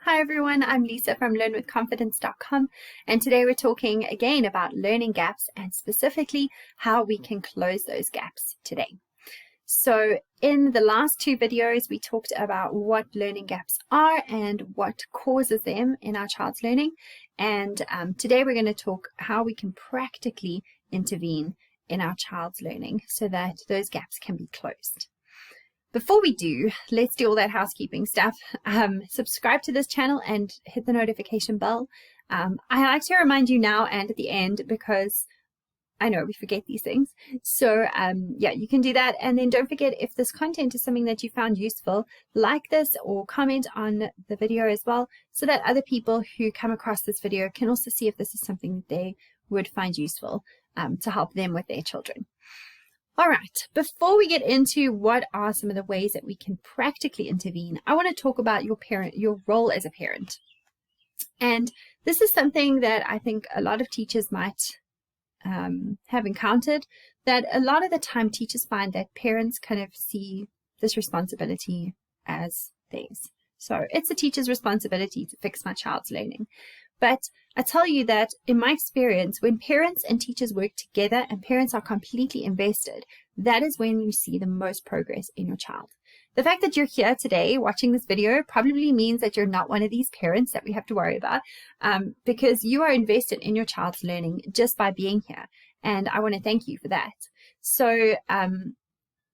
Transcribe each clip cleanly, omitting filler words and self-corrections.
Hi everyone, I'm Lisa from learnwithconfidence.com, and today we're talking again about learning gaps and specifically how we can close those gaps today. So in the last two videos, we talked about what learning gaps are and what causes them in our child's learning. And today we're going to talk how we can practically intervene in our child's learning so that those gaps can be closed. Before we do, let's do all that housekeeping stuff. Subscribe to this channel and hit the notification bell. I like to remind you now and at the end because I know we forget these things. So yeah, you can do that. And then don't forget, if this content is something that you found useful, like this or comment on the video as well, so that other people who come across this video can also see if this is something that they would find useful to help them with their children. All right, before we get into what are some of the ways that we can practically intervene, I want to talk about your role as a parent. And this is something that I think a lot of teachers might have encountered, that a lot of the time teachers find that parents kind of see this responsibility as theirs. So it's a teacher's responsibility to fix my child's learning. But I tell you that in my experience, when parents and teachers work together and parents are completely invested, that is when you see the most progress in your child. The fact that you're here today watching this video probably means that you're not one of these parents that we have to worry about, because you are invested in your child's learning just by being here. And I want to thank you for that. So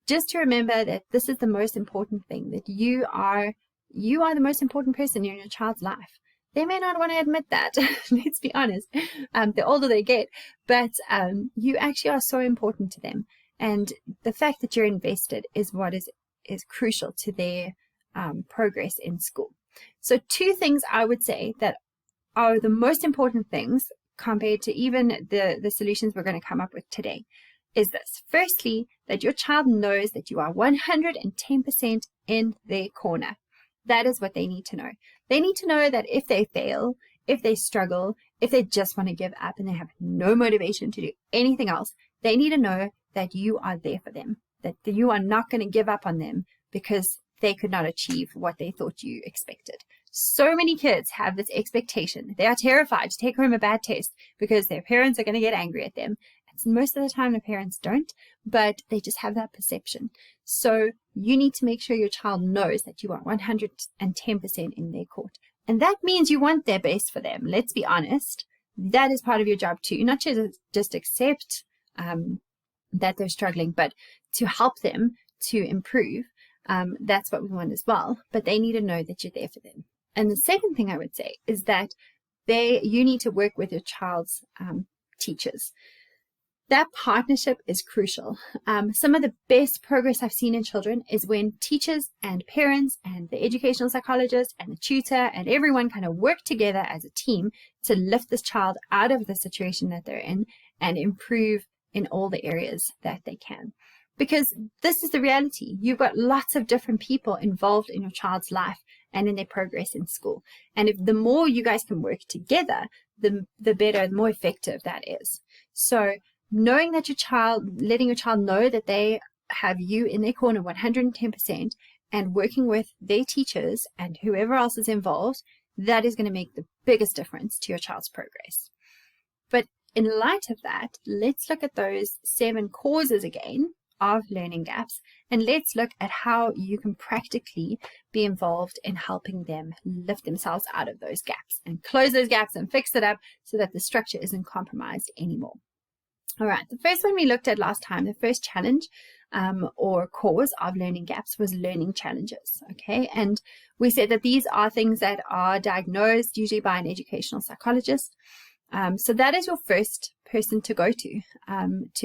just to remember that this is the most important thing, that you are the most important person in your child's life. They may not want to admit that, let's be honest, the older they get, but you actually are so important to them. And the fact that you're invested is what is crucial to their progress in school. So two things I would say that are the most important things compared to even the solutions we're going to come up with today is this. Firstly, that your child knows that you are 110% in their corner. That is what they need to know. They need to know that if they fail, if they struggle, if they just want to give up and they have no motivation to do anything else, they need to know that you are there for them, that you are not going to give up on them because they could not achieve what they thought you expected. So many kids have this expectation. They are terrified to take home a bad test because their parents are going to get angry at them. And most of the time the parents don't, but they just have that perception. So you need to make sure your child knows that you are 110% in their court. And that means you want their best for them. Let's be honest. That is part of your job too. Not to just accept that they're struggling, but to help them to improve. That's what we want as well. But they need to know that you're there for them. And the second thing I would say is that you need to work with your child's teachers. That partnership is crucial. Some of the best progress I've seen in children is when teachers and parents and the educational psychologist and the tutor and everyone kind of work together as a team to lift this child out of the situation that they're in and improve in all the areas that they can. Because this is the reality. You've got lots of different people involved in your child's life and in their progress in school. And if the more you guys can work together, the better, the more effective that is. So knowing that letting your child know that they have you in their corner 110% and working with their teachers and whoever else is involved, that is going to make the biggest difference to your child's progress. But in light of that, let's look at those 7 causes again of learning gaps, and let's look at how you can practically be involved in helping them lift themselves out of those gaps and close those gaps and fix it up so that the structure isn't compromised anymore. All right, the first one we looked at last time, the first challenge or cause of learning gaps was learning challenges, okay? And we said that these are things that are diagnosed usually by an educational psychologist. So that is your first person to go to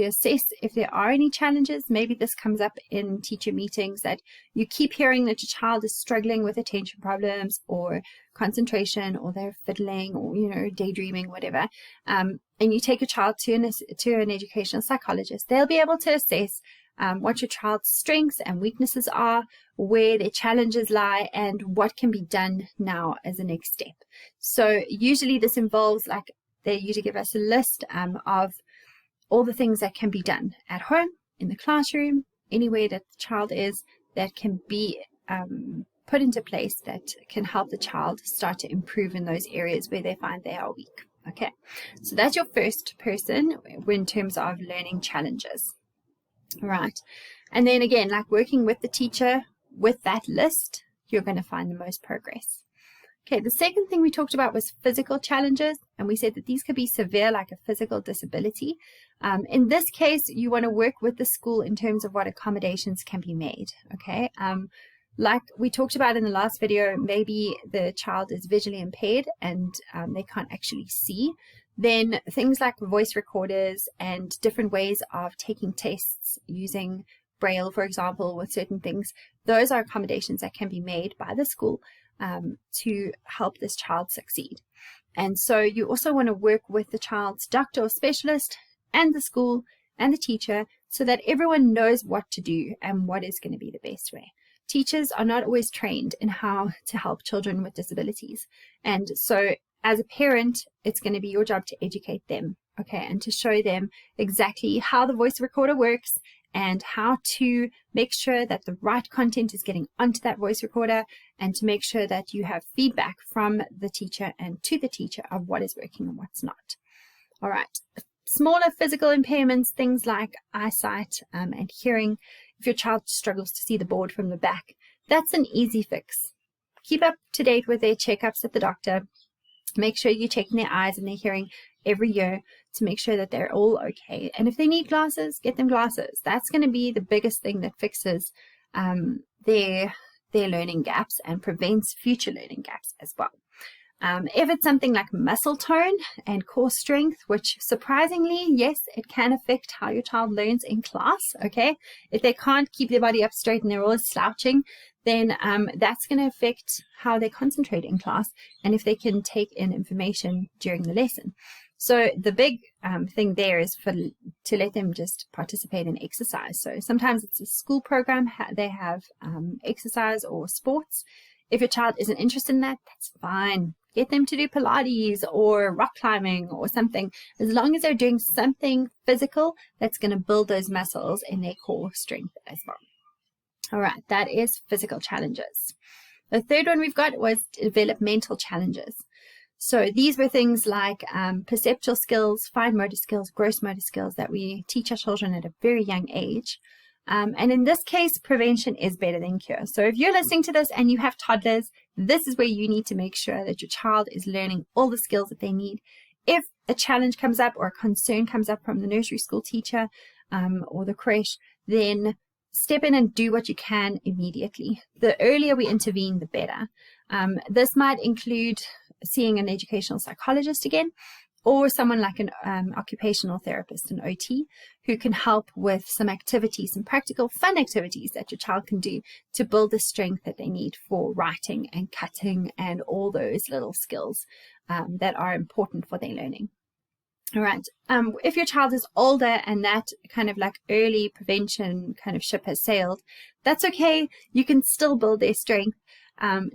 assess if there are any challenges. Maybe this comes up in teacher meetings that you keep hearing that your child is struggling with attention problems or concentration, or they're fiddling or, daydreaming, whatever. And you take your child to an educational psychologist. They'll be able to assess what your child's strengths and weaknesses are, where their challenges lie, and what can be done now as a next step. So usually this involves, they usually give us a list of all the things that can be done at home, in the classroom, anywhere that the child is, that can be put into place that can help the child start to improve in those areas where they find they are weak. Okay, so that's your first person in terms of learning challenges. All right, and then again, like working with the teacher with that list, you're going to find the most progress. Okay, the second thing we talked about was physical challenges, and we said that these could be severe, like a physical disability. In this case, you want to work with the school in terms of what accommodations can be made. Okay, like we talked about in the last video, maybe the child is visually impaired and they can't actually see. Then things like voice recorders and different ways of taking tests using Braille, for example, with certain things, those are accommodations that can be made by the school to help this child succeed. And so you also want to work with the child's doctor or specialist and the school and the teacher so that everyone knows what to do and what is going to be the best way. Teachers are not always trained in how to help children with disabilities. And so as a parent, it's going to be your job to educate them, okay, and to show them exactly how the voice recorder works and how to make sure that the right content is getting onto that voice recorder, and to make sure that you have feedback from the teacher and to the teacher of what is working and what's not. All right. Smaller physical impairments, things like eyesight and hearing. If your child struggles to see the board from the back, that's an easy fix. Keep up to date with their checkups at the doctor. Make sure you're checking their eyes and their hearing every year to make sure that they're all okay. And if they need glasses, get them glasses. That's going to be the biggest thing that fixes their learning gaps and prevents future learning gaps as well. If it's something like muscle tone and core strength, which surprisingly, yes, it can affect how your child learns in class, okay? If they can't keep their body up straight and they're always slouching, then that's going to affect how they concentrate in class and if they can take in information during the lesson. So the big thing there is to let them just participate in exercise. So sometimes it's a school program, they have exercise or sports. If your child isn't interested in that, that's fine. Get them to do Pilates or rock climbing or something, as long as they're doing something physical that's going to build those muscles in their core strength as well. All right, that is physical challenges. The third one we've got was developmental challenges. So these were things like perceptual skills, fine motor skills, gross motor skills that we teach our children at a very young age. And in this case, prevention is better than cure. So if you're listening to this and you have toddlers, this is where you need to make sure that your child is learning all the skills that they need. If a challenge comes up or a concern comes up from the nursery school teacher or the creche, then step in and do what you can immediately. The earlier we intervene, the better. This might include seeing an educational psychologist again, or someone like an occupational therapist, an OT, who can help with some activities, some practical fun activities that your child can do to build the strength that they need for writing and cutting and all those little skills that are important for their learning. All right. If your child is older and that kind of like early prevention kind of ship has sailed, that's okay. You can still build their strength.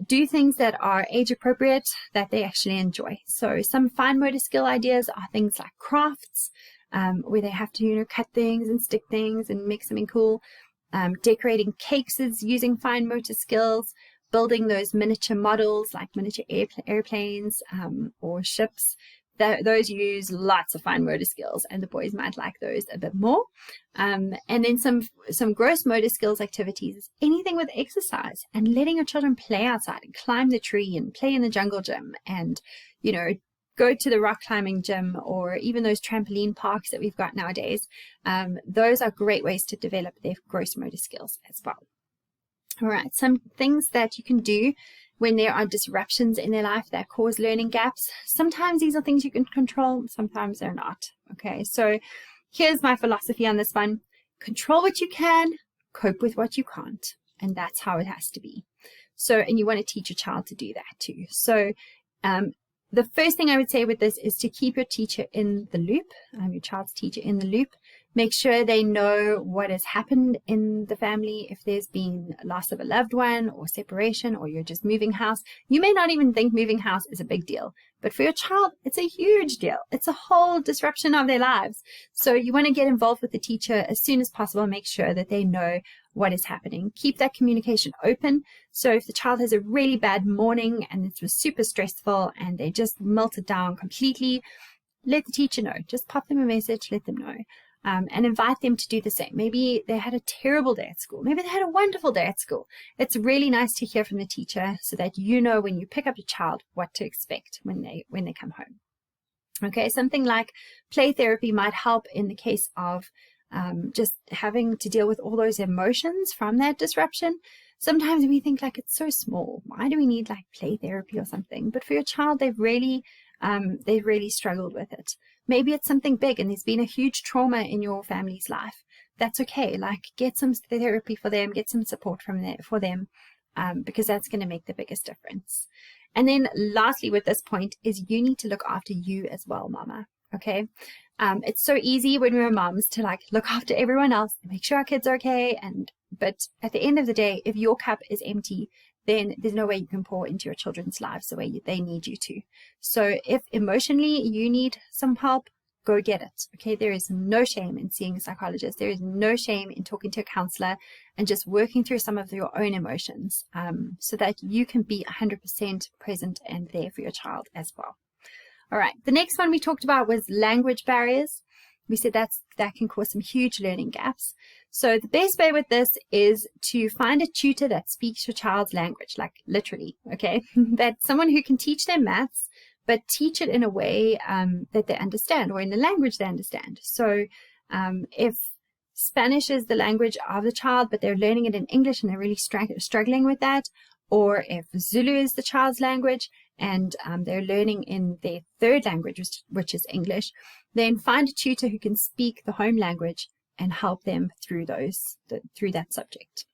Do things that are age appropriate that they actually enjoy. So some fine motor skill ideas are things like crafts, where they have to, cut things and stick things and make something cool. Decorating cakes is using fine motor skills. Building those miniature models like miniature airplanes or ships. Those use lots of fine motor skills, and the boys might like those a bit more. And then some gross motor skills activities is anything with exercise and letting your children play outside and climb the tree and play in the jungle gym and, go to the rock climbing gym or even those trampoline parks that we've got nowadays. Those are great ways to develop their gross motor skills as well. All right, some things that you can do when there are disruptions in their life that cause learning gaps. Sometimes these are things you can control, sometimes they're not. Okay, so here's my philosophy on this one. Control what you can, cope with what you can't. And that's how it has to be. So, and you want to teach your child to do that too. So the first thing I would say with this is to keep your teacher in the loop, your child's teacher in the loop. Make sure they know what has happened in the family. If there's been loss of a loved one or separation, or you're just moving house, you may not even think moving house is a big deal, but for your child, it's a huge deal. It's a whole disruption of their lives. So you want to get involved with the teacher as soon as possible. Make sure that they know what is happening. Keep that communication open. So if the child has a really bad morning and it was super stressful and they just melted down completely, let the teacher know. Just pop them a message, let them know. And invite them to do the same. Maybe they had a terrible day at school. Maybe they had a wonderful day at school. It's really nice to hear from the teacher so that you know when you pick up your child what to expect when they come home. Okay, something like play therapy might help in the case of just having to deal with all those emotions from that disruption. Sometimes we think like it's so small. Why do we need like play therapy or something? But for your child, they've really struggled with it. Maybe it's something big and there's been a huge trauma in your family's life. That's okay. Like get some therapy for them, get some support for them, because that's going to make the biggest difference. And then lastly with this point is you need to look after you as well, mama. Okay. It's so easy when we're moms to like look after everyone else and make sure our kids are okay. But at the end of the day, if your cup is empty, then there's no way you can pour into your children's lives the way they need you to. So if emotionally you need some help, go get it. Okay, there is no shame in seeing a psychologist. There is no shame in talking to a counselor and just working through some of your own emotions, so that you can be 100% present and there for your child as well. All right, the next one we talked about was language barriers. We said that can cause some huge learning gaps. So the best way with this is to find a tutor that speaks your child's language, like literally, okay? That's someone who can teach them maths, but teach it in a way that they understand, or in the language they understand. So if Spanish is the language of the child, but they're learning it in English and they're really struggling with that, or if Zulu is the child's language and they're learning in their third language, which is English, then find a tutor who can speak the home language and help them through that subject.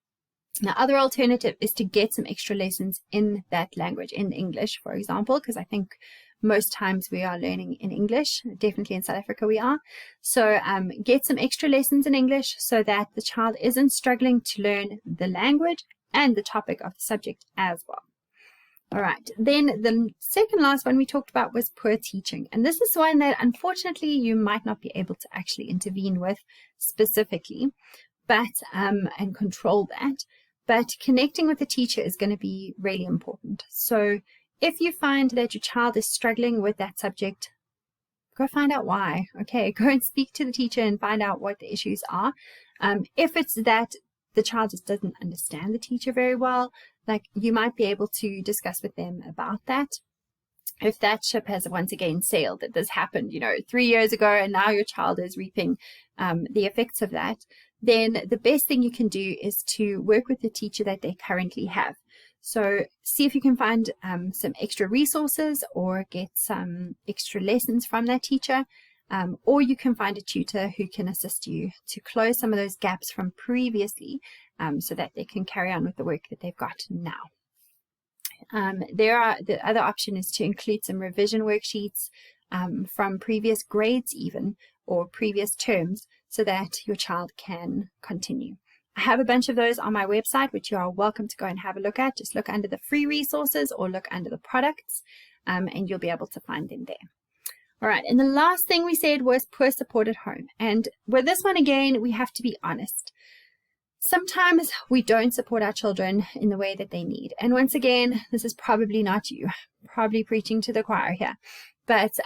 Now, other alternative is to get some extra lessons in that language, in English, for example, because I think most times we are learning in English. Definitely in South Africa we are. So get some extra lessons in English so that the child isn't struggling to learn the language and the topic of the subject as well. All right, then the second last one we talked about was poor teaching. And this is one that unfortunately you might not be able to actually intervene with specifically, but and control that. But connecting with the teacher is going to be really important. So if you find that your child is struggling with that subject, go find out why. Okay, go and speak to the teacher and find out what the issues are. If it's that the child just doesn't understand the teacher very well, like you might be able to discuss with them about that. If that ship has once again sailed, that this happened, 3 years ago, and now your child is reaping the effects of that, then the best thing you can do is to work with the teacher that they currently have. So see if you can find some extra resources or get some extra lessons from that teacher. Or you can find a tutor who can assist you to close some of those gaps from previously, so that they can carry on with the work that they've got now. The other option is to include some revision worksheets from previous grades even, or previous terms, so that your child can continue. I have a bunch of those on my website, which you are welcome to go and have a look at. Just look under the free resources or look under the products, and you'll be able to find them there. All right, and the last thing we said was poor support at home. And with this one again, we have to be honest. Sometimes we don't support our children in the way that they need. And once again, this is probably not you, probably preaching to the choir here. But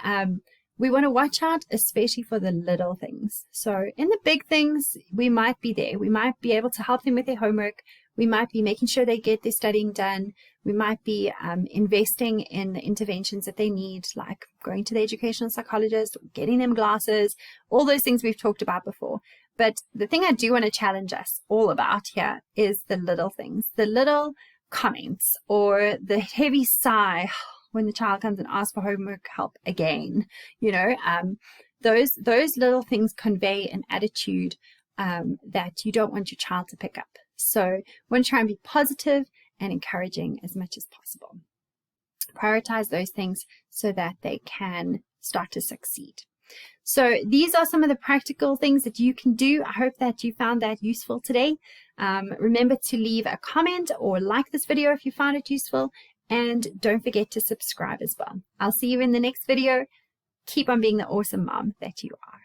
we want to watch out, especially for the little things. So in the big things, we might be there. We might be able to help them with their homework. We might be making sure they get their studying done. We might be investing in the interventions that they need, like going to the educational psychologist, getting them glasses, all those things we've talked about before. But the thing I do want to challenge us all about here is the little things, the little comments or the heavy sigh when the child comes and asks for homework help again. Those little things convey an attitude that you don't want your child to pick up. So we want to try and be positive and encouraging as much as possible. Prioritize those things so that they can start to succeed. So these are some of the practical things that you can do. I hope that you found that useful today. Remember to leave a comment or like this video if you found it useful, and don't forget to subscribe as well. I'll see you in the next video. Keep on being the awesome mom that you are.